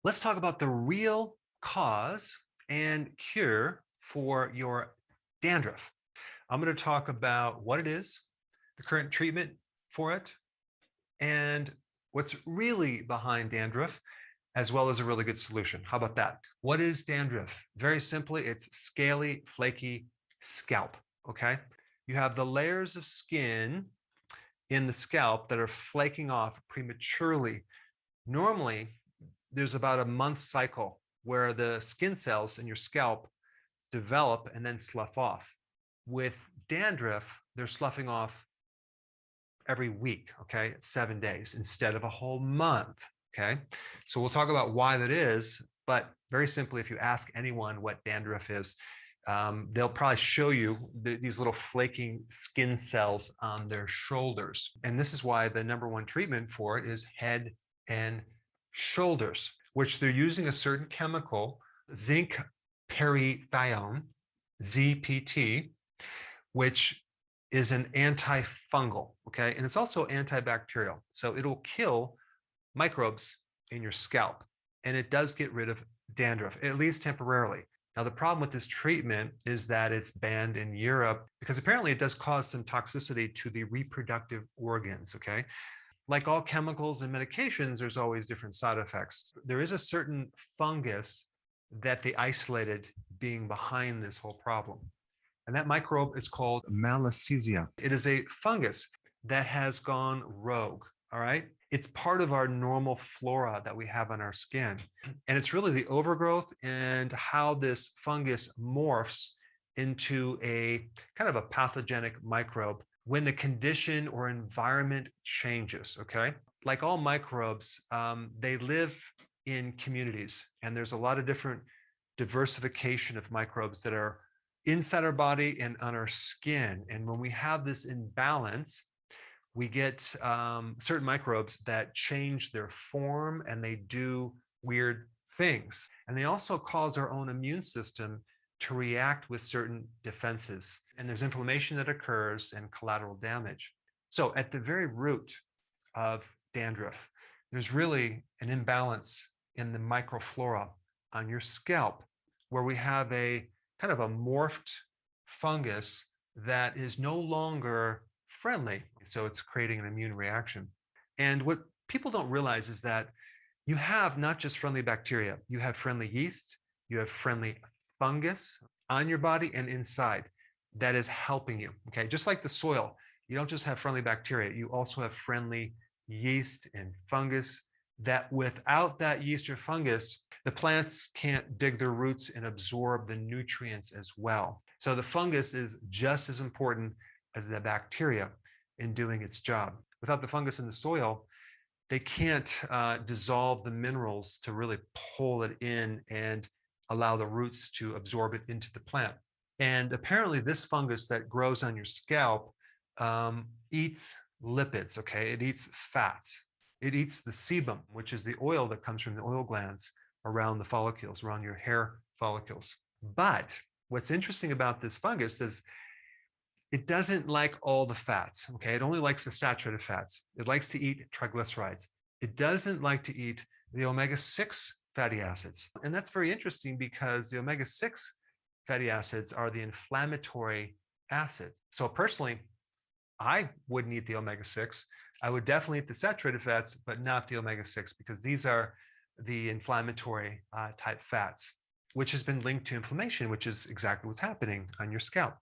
Let's talk about the real cause and cure for your dandruff. I'm going to talk about what it is, the current treatment for it, and what's really behind dandruff, as well as a really good solution. How about that? What is dandruff? Very simply, it's scaly, flaky scalp. Okay. You have the layers of skin in the scalp that are flaking off prematurely. Normally, there's about a month cycle where the skin cells in your scalp develop and then slough off. With dandruff, they're sloughing off every week, okay? It's 7 days instead of a whole month, okay? So we'll talk about why that is, but very simply, if you ask anyone what dandruff is, they'll probably show you these little flaking skin cells on their shoulders. And this is why the number one treatment for it is head and shoulders, which they're using a certain chemical, zinc perithione, ZPT, which is an antifungal, okay? And it's also antibacterial. So it'll kill microbes in your scalp, and it does get rid of dandruff, at least temporarily. Now, the problem with this treatment is that it's banned in Europe because apparently it does cause some toxicity to the reproductive organs, okay? Like all chemicals and medications, there's always different side effects. There is a certain fungus that they isolated being behind this whole problem. And that microbe is called malassezia. It is a fungus that has gone rogue, all right? It's part of our normal flora that we have on our skin. And it's really the overgrowth and how this fungus morphs into a kind of a pathogenic microbe when the condition or environment changes, okay? Like all microbes, they live in communities, and there's a lot of different diversification of microbes that are inside our body and on our skin. And when we have this imbalance, we get certain microbes that change their form and they do weird things. And they also cause our own immune system to react with certain defenses. And there's inflammation that occurs and collateral damage. So at the very root of dandruff, there's really an imbalance in the microflora on your scalp, where we have a kind of a morphed fungus that is no longer friendly. So it's creating an immune reaction. And what people don't realize is that you have not just friendly bacteria, you have friendly yeast, you have friendly fungus on your body and inside that is helping you, okay? Just like the soil, you don't just have friendly bacteria, you also have friendly yeast and fungus that without that yeast or fungus, the plants can't dig their roots and absorb the nutrients as well. So the fungus is just as important as the bacteria in doing its job. Without the fungus in the soil, they can't dissolve the minerals to really pull it in and allow the roots to absorb it into the plant. And apparently this fungus that grows on your scalp eats lipids, okay? It eats fats. It eats the sebum, which is the oil that comes from the oil glands around the follicles, around your hair follicles. But what's interesting about this fungus is it doesn't like all the fats, okay? It only likes the saturated fats. It likes to eat triglycerides. It doesn't like to eat the omega-6 fatty acids. And that's very interesting because the omega-6 fatty acids are the inflammatory acids. So personally, I wouldn't eat the omega-6. I would definitely eat the saturated fats, but not the omega-6, because these are the inflammatory type fats, which has been linked to inflammation, which is exactly what's happening on your scalp.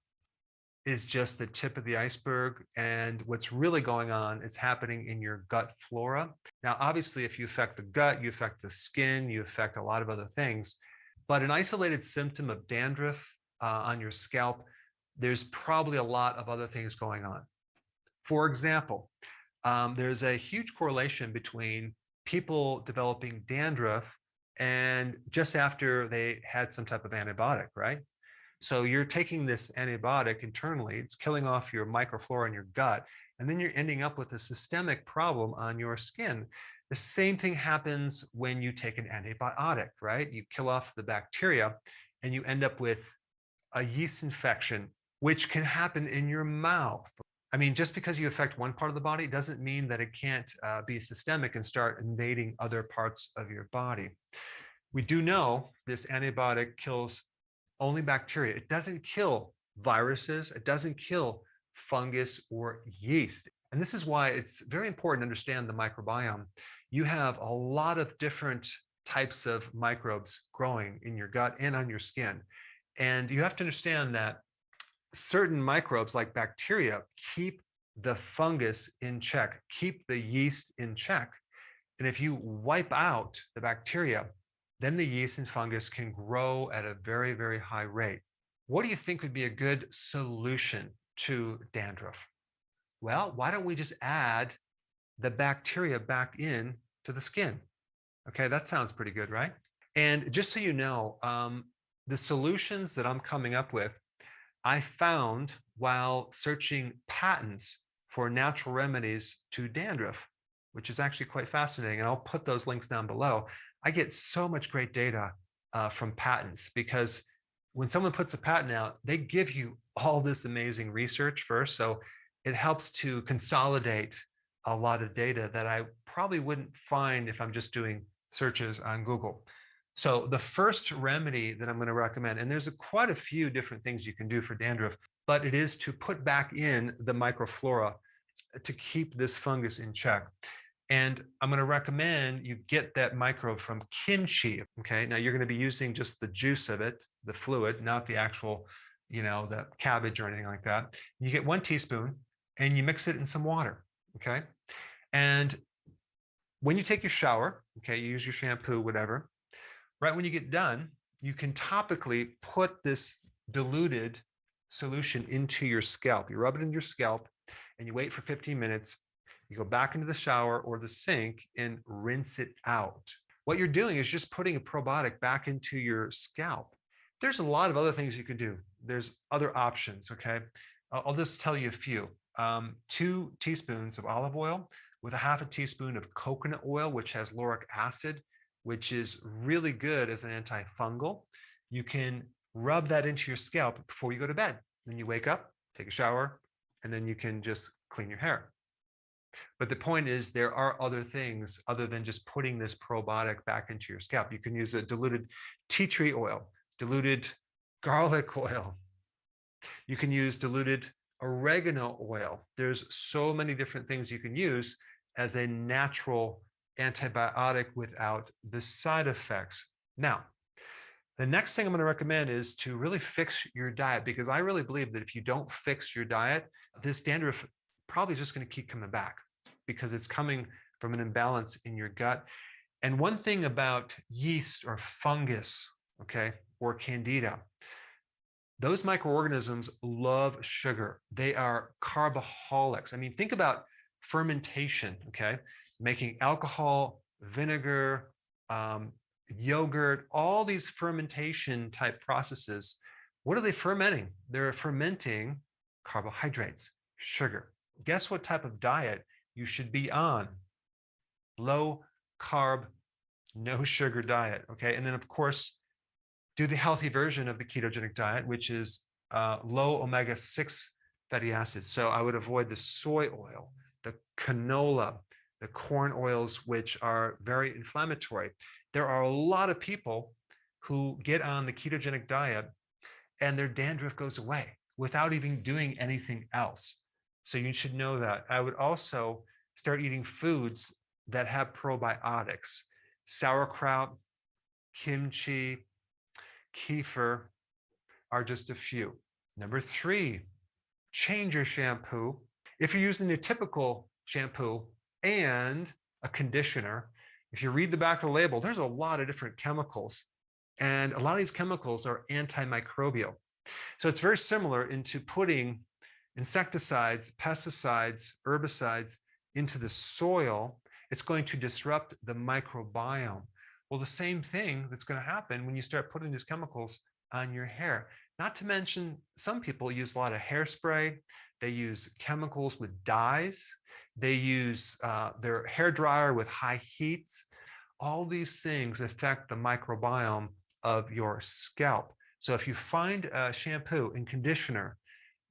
Is just the tip of the iceberg. And what's really going on, it's happening in your gut flora. Now, obviously, if you affect the gut, you affect the skin, you affect a lot of other things. But an isolated symptom of dandruff on your scalp, there's probably a lot of other things going on. For example, there's a huge correlation between people developing dandruff and just after they had some type of antibiotic, right? So you're taking this antibiotic internally, it's killing off your microflora in your gut, and then you're ending up with a systemic problem on your skin. The same thing happens when you take an antibiotic, right? You kill off the bacteria and you end up with a yeast infection, which can happen in your mouth. I mean, just because you affect one part of the body doesn't mean that it can't be systemic and start invading other parts of your body. We do know this antibiotic kills only bacteria. It doesn't kill viruses. It doesn't kill fungus or yeast. And this is why it's very important to understand the microbiome. You have a lot of different types of microbes growing in your gut and on your skin. And you have to understand that certain microbes like bacteria keep the fungus in check, keep the yeast in check. And if you wipe out the bacteria, then the yeast and fungus can grow at a very, very high rate. What do you think would be a good solution to dandruff? Well, why don't we just add the bacteria back in to the skin? Okay, that sounds pretty good, right? And just so you know, the solutions that I'm coming up with, I found while searching patents for natural remedies to dandruff, which is actually quite fascinating. And I'll put those links down below. I get so much great data from patents because when someone puts a patent out, they give you all this amazing research first. So it helps to consolidate a lot of data that I probably wouldn't find if I'm just doing searches on Google. So the first remedy that I'm going to recommend, and there's quite a few different things you can do for dandruff, but it is to put back in the microflora to keep this fungus in check. And I'm going to recommend you get that microbe from kimchi. Okay, now you're going to be using just the juice of it, the fluid, not the actual, the cabbage or anything like that. You get 1 teaspoon and you mix it in some water. Okay, and when you take your shower, okay, you use your shampoo, whatever. Right when you get done, you can topically put this diluted solution into your scalp. You rub it in your scalp and you wait for 15 minutes. You go back into the shower or the sink and rinse it out. What you're doing is just putting a probiotic back into your scalp. There's a lot of other things you can do. There's other options, okay? I'll just tell you a few. 2 teaspoons of olive oil with a 1/2 teaspoon of coconut oil, which has lauric acid, which is really good as an antifungal. You can rub that into your scalp before you go to bed. Then you wake up, take a shower, and then you can just clean your hair. But the point is there are other things other than just putting this probiotic back into your scalp. You can use a diluted tea tree oil, diluted garlic oil. You can use diluted oregano oil. There's so many different things you can use as a natural antibiotic without the side effects. Now, the next thing I'm going to recommend is to really fix your diet, because I really believe that if you don't fix your diet, this dandruff probably just going to keep coming back because it's coming from an imbalance in your gut. And one thing about yeast or fungus, okay, or candida, those microorganisms love sugar. They are carboholics. I mean, think about fermentation, okay? Making alcohol, vinegar, yogurt, all these fermentation type processes. What are they fermenting? They're fermenting carbohydrates, sugar. Guess what type of diet you should be on? Low carb, no sugar diet, okay? And then of course, do the healthy version of the ketogenic diet, which is low omega-6 fatty acids. So I would avoid the soy oil, the canola, the corn oils, which are very inflammatory. There are a lot of people who get on the ketogenic diet and their dandruff goes away without even doing anything else. So you should know that. I would also start eating foods that have probiotics. Sauerkraut, kimchi, kefir are just a few. Number 3, change your shampoo. If you're using a typical shampoo and a conditioner, if you read the back of the label, there's a lot of different chemicals. And a lot of these chemicals are antimicrobial. So it's very similar into putting insecticides, pesticides, herbicides into the soil. It's going to disrupt the microbiome. Well, the same thing that's going to happen when you start putting these chemicals on your hair. Not to mention, some people use a lot of hairspray. They use chemicals with dyes. They use their hair dryer with high heats. All these things affect the microbiome of your scalp. So if you find a shampoo and conditioner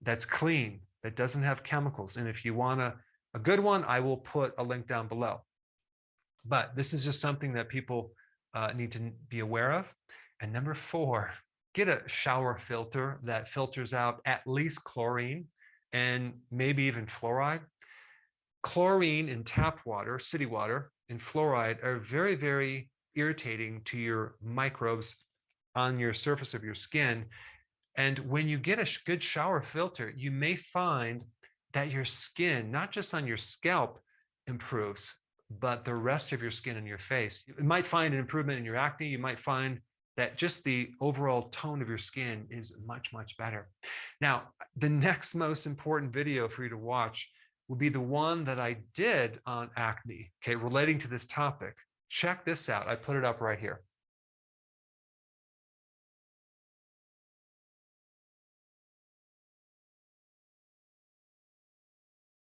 that's clean, that doesn't have chemicals, and if you want a good one, I will put a link down below. But this is just something that people need to be aware of. And number 4, get a shower filter that filters out at least chlorine and maybe even fluoride. Chlorine in tap water, city water, and fluoride are very, very irritating to your microbes on your surface of your skin. And when you get a good shower filter, you may find that your skin, not just on your scalp, improves, but the rest of your skin and your face. You might find an improvement in your acne. You might find that just the overall tone of your skin is much, much better. Now, the next most important video for you to watch would be the one that I did on acne, okay, relating to this topic. Check this out. I put it up right here.